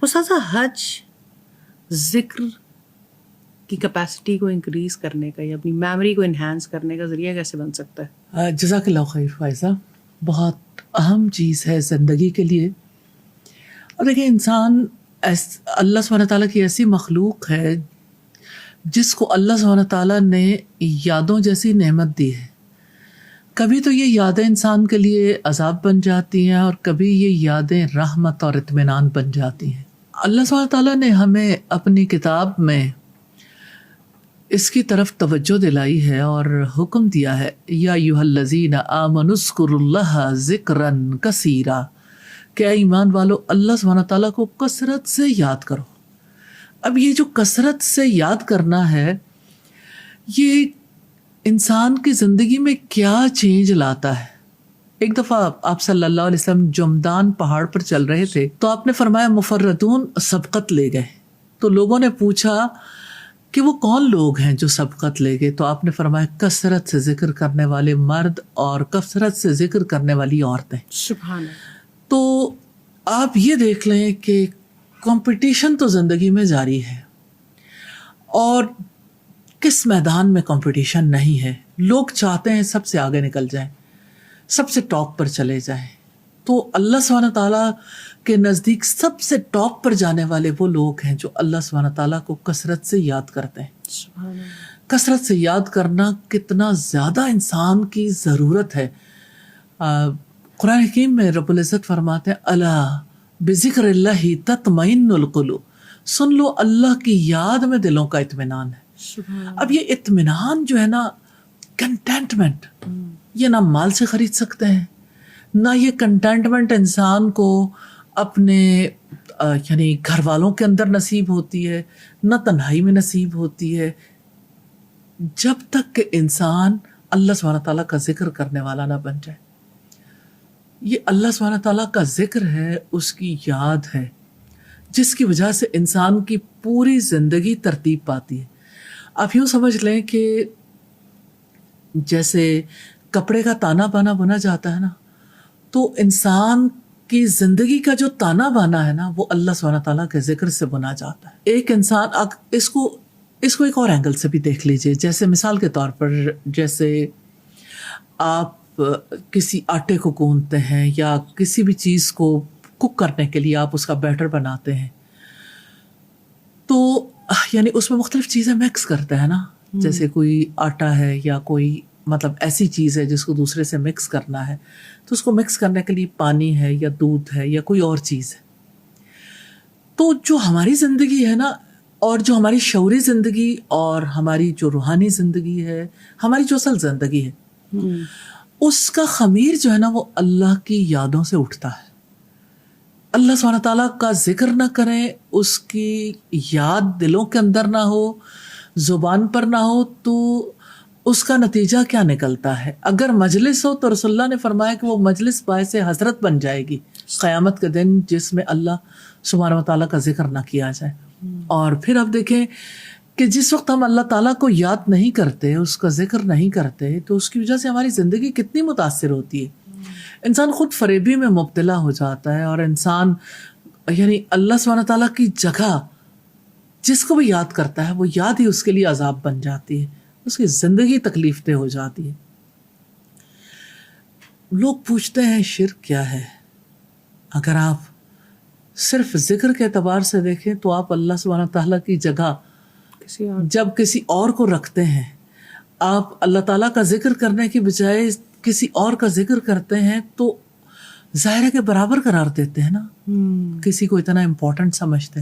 استاذہ حج ذکر کی کیپیسٹی کو انکریز کرنے کا یا اپنی میموری کو انہینس کرنے کا ذریعہ کیسے بن سکتا ہے؟ جزاک اللہ خیر فائزہ، بہت اہم چیز ہے زندگی کے لیے. اور دیکھیں، انسان اللہ سبحانہ تعالیٰ کی ایسی مخلوق ہے جس کو اللہ سبحانہ تعالیٰ نے یادوں جیسی نعمت دی ہے. کبھی تو یہ یادیں انسان کے لیے عذاب بن جاتی ہیں اور کبھی یہ یادیں رحمت اور اطمینان بن جاتی ہیں. اللہ سبحانہ تعالیٰ نے ہمیں اپنی کتاب میں اس کی طرف توجہ دلائی ہے اور حکم دیا ہے، یا ایھا الذین آمنوا اذکروا اللہ ذکرا کثیرا، کہ ایمان والو اللہ سبحانہ تعالیٰ کو کثرت سے یاد کرو. اب یہ جو کثرت سے یاد کرنا ہے، یہ انسان کی زندگی میں کیا چینج لاتا ہے. ایک دفعہ آپ صلی اللہ علیہ وسلم جمدان پہاڑ پر چل رہے تھے تو آپ نے فرمایا مفردون سبقت لے گئے. تو لوگوں نے پوچھا کہ وہ کون لوگ ہیں جو سبقت لے گئے؟ تو آپ نے فرمایا کثرت سے ذکر کرنے والے مرد اور کثرت سے ذکر کرنے والی عورتیں. سبحان اللہ. تو آپ یہ دیکھ لیں کہ کمپٹیشن تو زندگی میں جاری ہے، اور کس میدان میں کمپٹیشن نہیں ہے. لوگ چاہتے ہیں سب سے آگے نکل جائیں، سب سے ٹاپ پر چلے جائیں. تو اللہ سبحانہ تعالیٰ کے نزدیک سب سے ٹاپ پر جانے والے وہ لوگ ہیں جو اللہ سبحانہ تعالیٰ کو کثرت سے یاد کرتے ہیں. سبحان اللہ. کثرت سے یاد کرنا کتنا زیادہ انسان کی ضرورت ہے. قرآن حکیم میں رب العزت فرماتے ہیں الا بذکر اللہ تطمئن القلوب، سن لو اللہ کی یاد میں دلوں کا اطمینان ہے. اب یہ اطمینان جو ہے نا، کنٹینٹمنٹ، یہ نہ مال سے خرید سکتے ہیں، نہ یہ کنٹینٹمنٹ انسان کو اپنے یعنی گھر والوں کے اندر نصیب ہوتی ہے، نہ تنہائی میں نصیب ہوتی ہے، جب تک کہ انسان اللہ سبحانہ تعالیٰ کا ذکر کرنے والا نہ بن جائے. یہ اللہ سبحانہ تعالیٰ کا ذکر ہے، اس کی یاد ہے، جس کی وجہ سے انسان کی پوری زندگی ترتیب پاتی ہے. آپ یوں سمجھ لیں کہ جیسے کپڑے کا تانا بانا بنا جاتا ہے نا، تو انسان کی زندگی کا جو تانا بانا ہے نا، وہ اللہ سبحانہ تعالیٰ کے ذکر سے بنا جاتا ہے. ایک انسان اس کو ایک اور اینگل سے بھی دیکھ لیجئے. جیسے مثال کے طور پر، جیسے آپ کسی آٹے کو گوندتے ہیں یا کسی بھی چیز کو کوک کرنے کے لیے آپ اس کا بیٹر بناتے ہیں، تو یعنی اس میں مختلف چیزیں مکس کرتے ہیں نا. جیسے کوئی آٹا ہے یا کوئی مطلب ایسی چیز ہے جس کو دوسرے سے مکس کرنا ہے، تو اس کو مکس کرنے کے لیے پانی ہے یا دودھ ہے یا کوئی اور چیز ہے. تو جو ہماری زندگی ہے نا، اور جو ہماری شعوری زندگی اور ہماری جو روحانی زندگی ہے، ہماری جو اصل زندگی ہے، اس کا خمیر جو ہے نا، وہ اللہ کی یادوں سے اٹھتا ہے. اللہ سبحانہ تعالیٰ کا ذکر نہ کریں، اس کی یاد دلوں کے اندر نہ ہو، زبان پر نہ ہو، تو اس کا نتیجہ کیا نکلتا ہے؟ اگر مجلس ہو تو رسول اللہ نے فرمایا کہ وہ مجلس باعث حضرت بن جائے گی قیامت کے دن، جس میں اللہ سبحانہ تعالیٰ کا ذکر نہ کیا جائے. اور پھر آپ دیکھیں کہ جس وقت ہم اللہ تعالیٰ کو یاد نہیں کرتے، اس کا ذکر نہیں کرتے، تو اس کی وجہ سے ہماری زندگی کتنی متاثر ہوتی ہے. انسان خود فریبی میں مبتلا ہو جاتا ہے، اور انسان یعنی اللہ سبحانہ تعالیٰ کی جگہ جس کو بھی یاد کرتا ہے، وہ یاد ہی اس کے لیے عذاب بن جاتی ہے، اس کی زندگی تکلیف دہ ہو جاتی ہے. لوگ پوچھتے ہیں شرک کیا ہے؟ اگر آپ صرف ذکر کے اعتبار سے دیکھیں تو آپ اللہ سبحانہ تعالیٰ کی جگہ جب کسی اور کو رکھتے ہیں، آپ اللہ تعالیٰ کا ذکر کرنے کی بجائے کسی اور کا ذکر کرتے ہیں، تو ظاہر ہے کہ برابر قرار دیتے ہیں نا، کسی کو اتنا امپورٹنٹ سمجھتے ہیں.